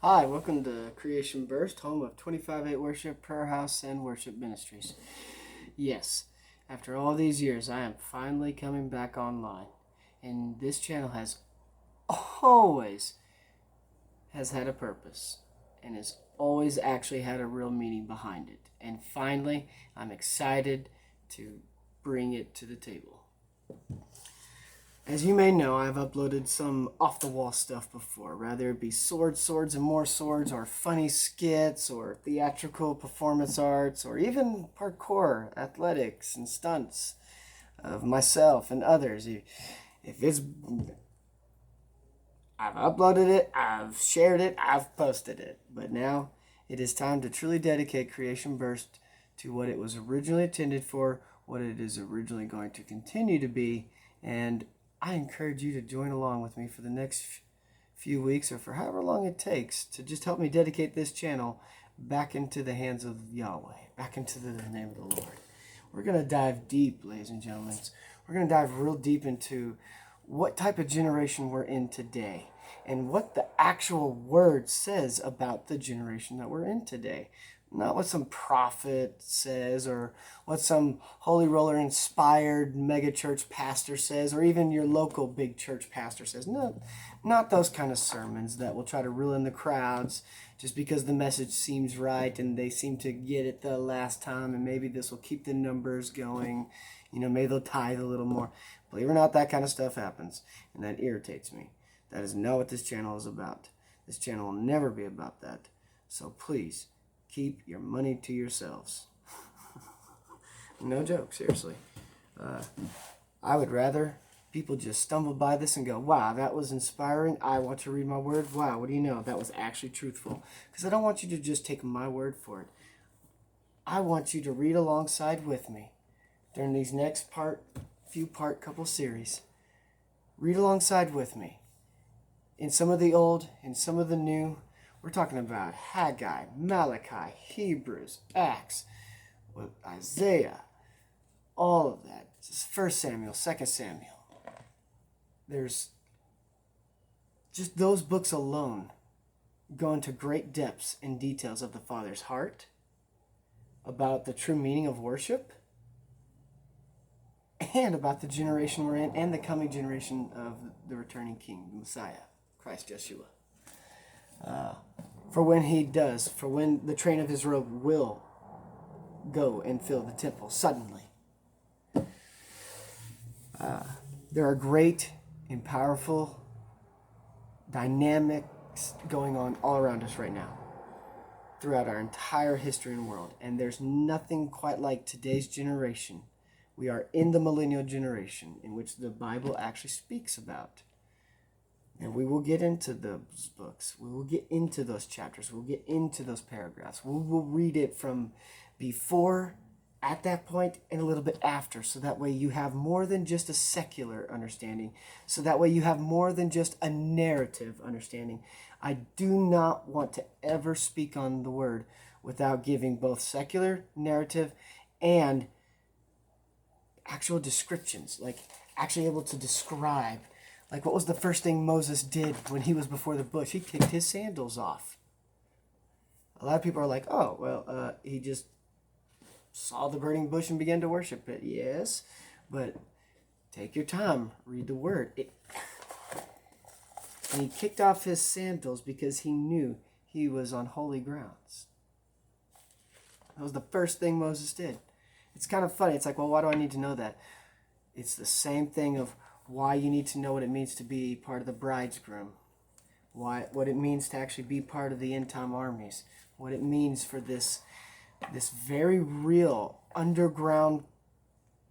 Hi, welcome to Creation Burst, home of 25/8 Worship, Prayer House, and Worship Ministries. Yes, after all these years, I am finally coming back online. And this channel has always had a purpose and has always actually had a real meaning behind it. And finally, I'm excited to bring it to the table. As you may know, I've uploaded some off-the-wall stuff before, rather it be swords, and more swords, or funny skits, or theatrical performance arts, or even parkour, athletics, and stunts of myself and others. If it's... I've uploaded it, I've shared it, I've posted it. But now it is time to truly dedicate Creation Burst to what it was originally intended for, what it is originally going to continue to be, and I encourage you to join along with me for the next few weeks or for however long it takes to just help me dedicate this channel back into the hands of Yahweh, back into the name of the Lord. We're going to dive deep, ladies and gentlemen. We're going to dive real deep into what type of generation we're in today and what the actual word says about the generation that we're in today. Not what some prophet says or what some holy roller inspired mega church pastor says or even your local big church pastor says. No, not those kind of sermons that will try to reel in the crowds just because the message seems right and they seem to get it the last time and maybe this will keep the numbers going. Maybe they'll tithe a little more. Believe it or not, that kind of stuff happens and that irritates me. That is not what this channel is about. This channel will never be about that. So please, keep your money to yourselves. No joke, seriously. I would rather people just stumble by this and go, wow, that was inspiring. I want to read my word. Wow, what do you know? That was actually truthful. Because I don't want you to just take my word for it. I want you to read alongside with me during these next few couple series. Read alongside with me. In some of the old, in some of the new. We're talking about Haggai, Malachi, Hebrews, Acts, Isaiah, all of that. 1 Samuel, 2 Samuel. There's just those books alone go into great depths and details of the Father's heart, about the true meaning of worship, and about the generation we're in and the coming generation of the returning King, the Messiah, Christ Yeshua. For when the train of his robe will go and fill the temple suddenly. There are great and powerful dynamics going on all around us right now, throughout our entire history and world. And there's nothing quite like today's generation. We are in the millennial generation in which the Bible actually speaks about. And we will get into those books. We will get into those chapters. We'll get into those paragraphs. We will read it from before, at that point, and a little bit after. So that way you have more than just a secular understanding. So that way you have more than just a narrative understanding. I do not want to ever speak on the word without giving both secular narrative and actual descriptions. Like actually able to describe. Like, what was the first thing Moses did when he was before the bush? He kicked his sandals off. A lot of people are like, oh, well, he just saw the burning bush and began to worship it. Yes, but take your time. Read the word. And he kicked off his sandals because he knew he was on holy grounds. That was the first thing Moses did. It's kind of funny. It's like, well, why do I need to know that? It's the same thing of why you need to know what it means to be part of the bridegroom, what it means to actually be part of the end time armies, what it means for this very real underground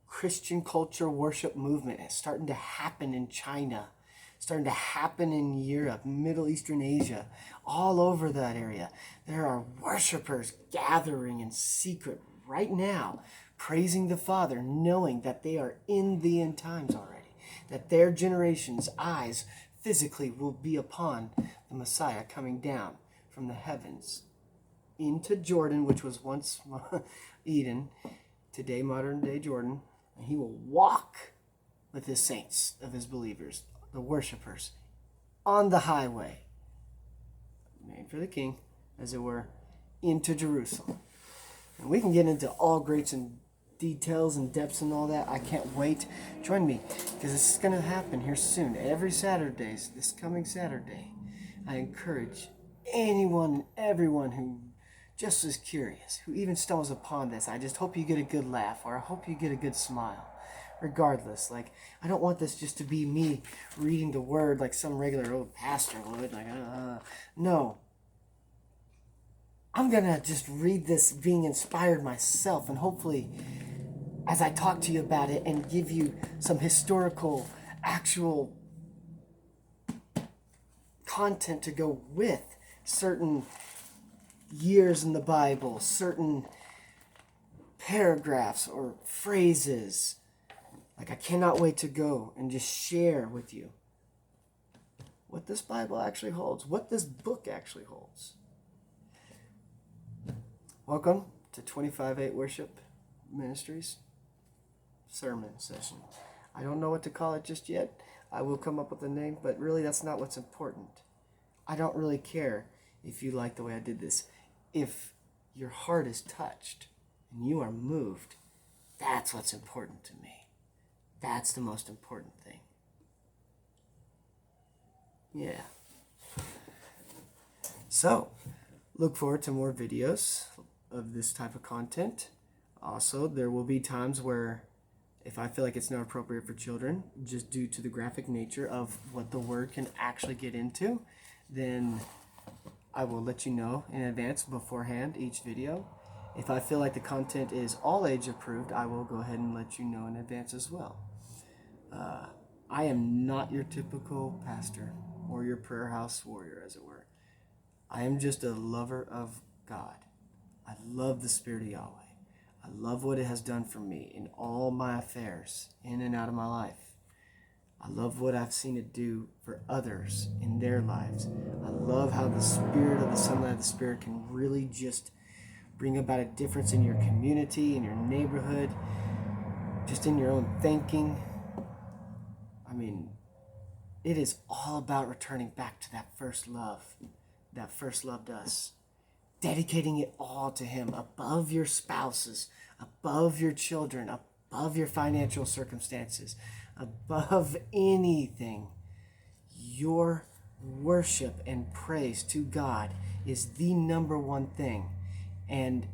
Christian culture worship movement. It's starting to happen in China, starting to happen in Europe, Middle Eastern Asia, all over that area. There are worshipers gathering in secret right now, praising the Father, knowing that they are in the end times already. That their generation's eyes physically will be upon the Messiah coming down from the heavens into Jordan, which was once Eden, today modern day Jordan, and he will walk with his saints of his believers, the worshipers, on the highway, made for the king, as it were, into Jerusalem. And we can get into all greats and details and depths and all that. I can't wait. Join me, because this is going to happen here soon. Every Saturday, this coming Saturday, I encourage anyone and everyone who just is curious, who even stumbles upon this. I just hope you get a good laugh, or I hope you get a good smile. Regardless, like, I don't want this just to be me reading the word like some regular old pastor would. Like, no. I'm gonna just read this being inspired myself, and hopefully, as I talk to you about it and give you some historical, actual content to go with certain years in the Bible, certain paragraphs or phrases. Like, I cannot wait to go and just share with you what this Bible actually holds, what this book actually holds. Welcome to 25-8 Worship Ministries sermon session. I don't know what to call it just yet. I will come up with a name, but really that's not what's important. I don't really care if you like the way I did this. If your heart is touched and you are moved, that's what's important to me. That's the most important thing. Yeah. So, look forward to more videos of this type of content. Also, there will be times where if I feel like it's not appropriate for children, just due to the graphic nature of what the word can actually get into, then I will let you know in advance beforehand each video. If I feel like the content is all age approved, I will go ahead and let you know in advance as well. I am not your typical pastor or your prayer house warrior, as it were. I am just a lover of God. I love the Spirit of Yahweh. I love what it has done for me in all my affairs, in and out of my life. I love what I've seen it do for others in their lives. I love how the Spirit of the Sunlight of the Spirit can really just bring about a difference in your community, in your neighborhood, just in your own thinking. I mean, it is all about returning back to that first love that first loved us. Dedicating it all to Him, above your spouses, above your children, above your financial circumstances, above anything. Your worship and praise to God is the number one thing. And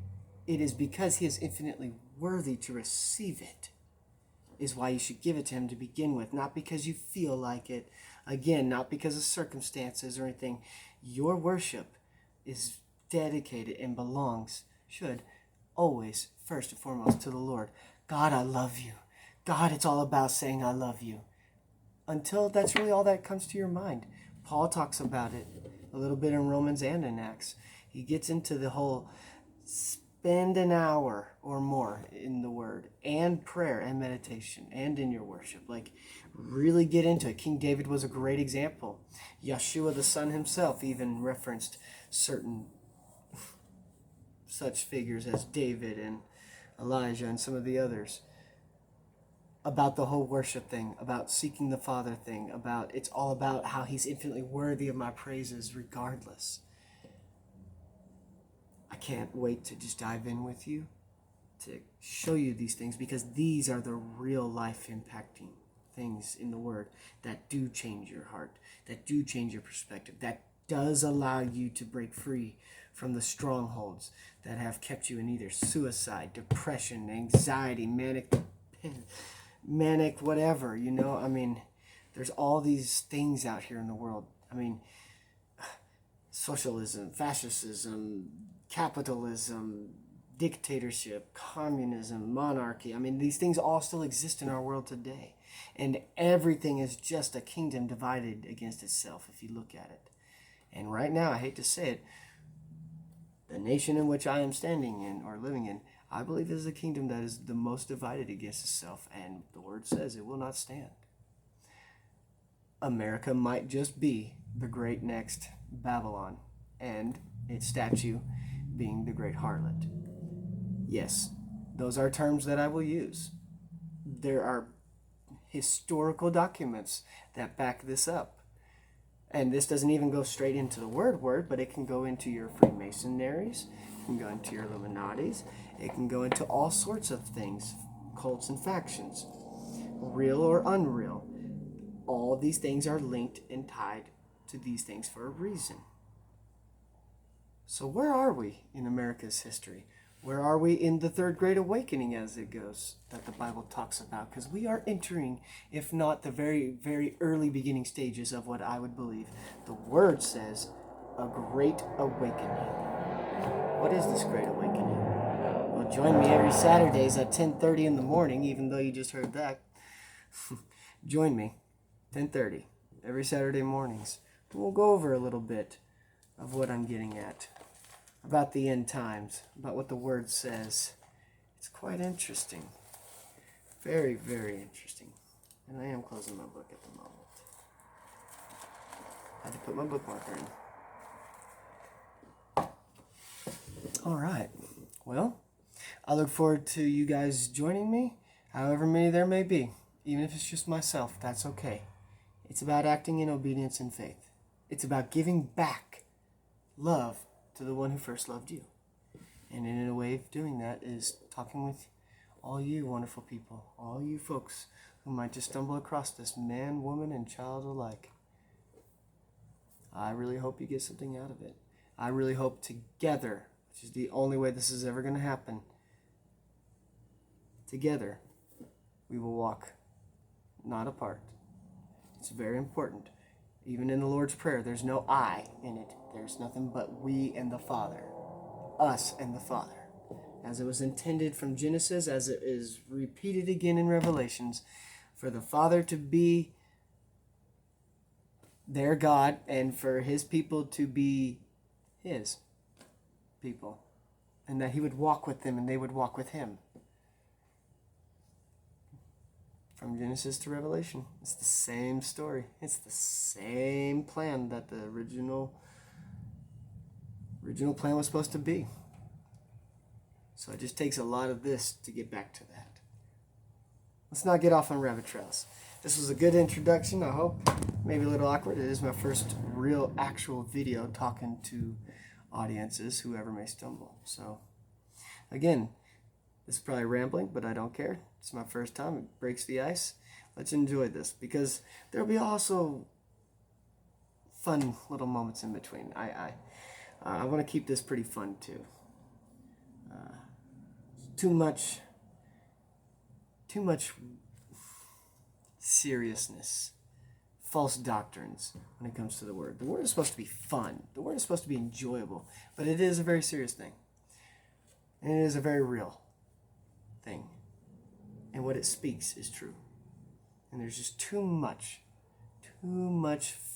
it is because He is infinitely worthy to receive it, is why you should give it to Him to begin with. Not because you feel like it. Again, not because of circumstances or anything. Your worship is dedicated and belongs, should always, first and foremost, to the Lord. God, I love you. God, it's all about saying I love you. Until that's really all that comes to your mind. Paul talks about it a little bit in Romans and in Acts. He gets into the whole spend an hour or more in the Word and prayer and meditation and in your worship. Like, really get into it. King David was a great example. Yeshua the Son himself even referenced certain such figures as David and Elijah and some of the others about the whole worship thing, about seeking the Father thing, about it's all about how He's infinitely worthy of my praises regardless. I can't wait to just dive in with you to show you these things, because these are the real life impacting things in the Word that do change your heart, that do change your perspective, that does allow you to break free from the strongholds that have kept you in either suicide, depression, anxiety, manic whatever, you know. I mean, there's all these things out here in the world. I mean, socialism, fascism, capitalism, dictatorship, communism, monarchy. I mean, these things all still exist in our world today. And everything is just a kingdom divided against itself if you look at it. And right now, I hate to say it, the nation in which I am standing in or living in, I believe is a kingdom that is the most divided against itself. And the Word says it will not stand. America might just be the great next Babylon, and its statue being the great harlot. Yes, those are terms that I will use. There are historical documents that back this up. And this doesn't even go straight into the word, but it can go into your Freemasonries, it can go into your Illuminatis, it can go into all sorts of things, cults and factions, real or unreal. All these things are linked and tied to these things for a reason. So where are we in America's history? Where are we in the Third Great Awakening, as it goes, that the Bible talks about? Because we are entering, if not the very, very early beginning stages of what I would believe the Word says, a Great Awakening. What is this Great Awakening? Well, join me every Saturdays at 10:30 in the morning, even though you just heard that. Join me, 10:30, every Saturday mornings. We'll go over a little bit of what I'm getting at, about the end times, about what the Word says. It's quite interesting. Very, very interesting. And I am closing my book at the moment. I had to put my bookmarker in. All right. Well, I look forward to you guys joining me, however many there may be. Even if it's just myself, that's okay. It's about acting in obedience and faith. It's about giving back love to the one who first loved you. And in a way of doing that is talking with all you wonderful people, all you folks who might just stumble across this, man, woman, and child alike. I really hope you get something out of it. I really hope together, which is the only way this is ever going to happen, together we will walk, not apart. It's very important. Even in the Lord's Prayer, there's no I in it. There's nothing but we and the Father. Us and the Father. As it was intended from Genesis, as it is repeated again in Revelations, for the Father to be their God and for his people to be his people. And that he would walk with them and they would walk with him. From Genesis to Revelation, it's the same story. It's the same plan that the original plan was supposed to be. So it just takes a lot of this to get back to that. Let's not get off on rabbit trails. This was a good introduction, I hope. Maybe a little awkward. It is my first real actual video talking to audiences, whoever may stumble. So, again, this is probably rambling, but I don't care. It's my first time. It breaks the ice. Let's enjoy this, because there'll be also fun little moments in between. I want to keep this pretty fun too. Too much seriousness, false doctrines when it comes to the Word. The Word is supposed to be fun. The Word is supposed to be enjoyable, but it is a very serious thing, and it is a very real thing. And what it speaks is true. And there's just too much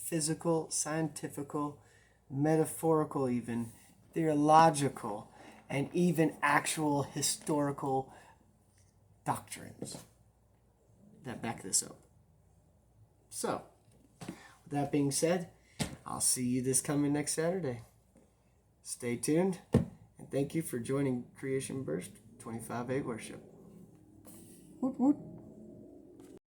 physical, scientifical, metaphorical even, theological, and even actual historical doctrines that back this up. So, with that being said, I'll see you this coming next Saturday. Stay tuned, and thank you for joining Creation Burst 25A Worship. Woot woot.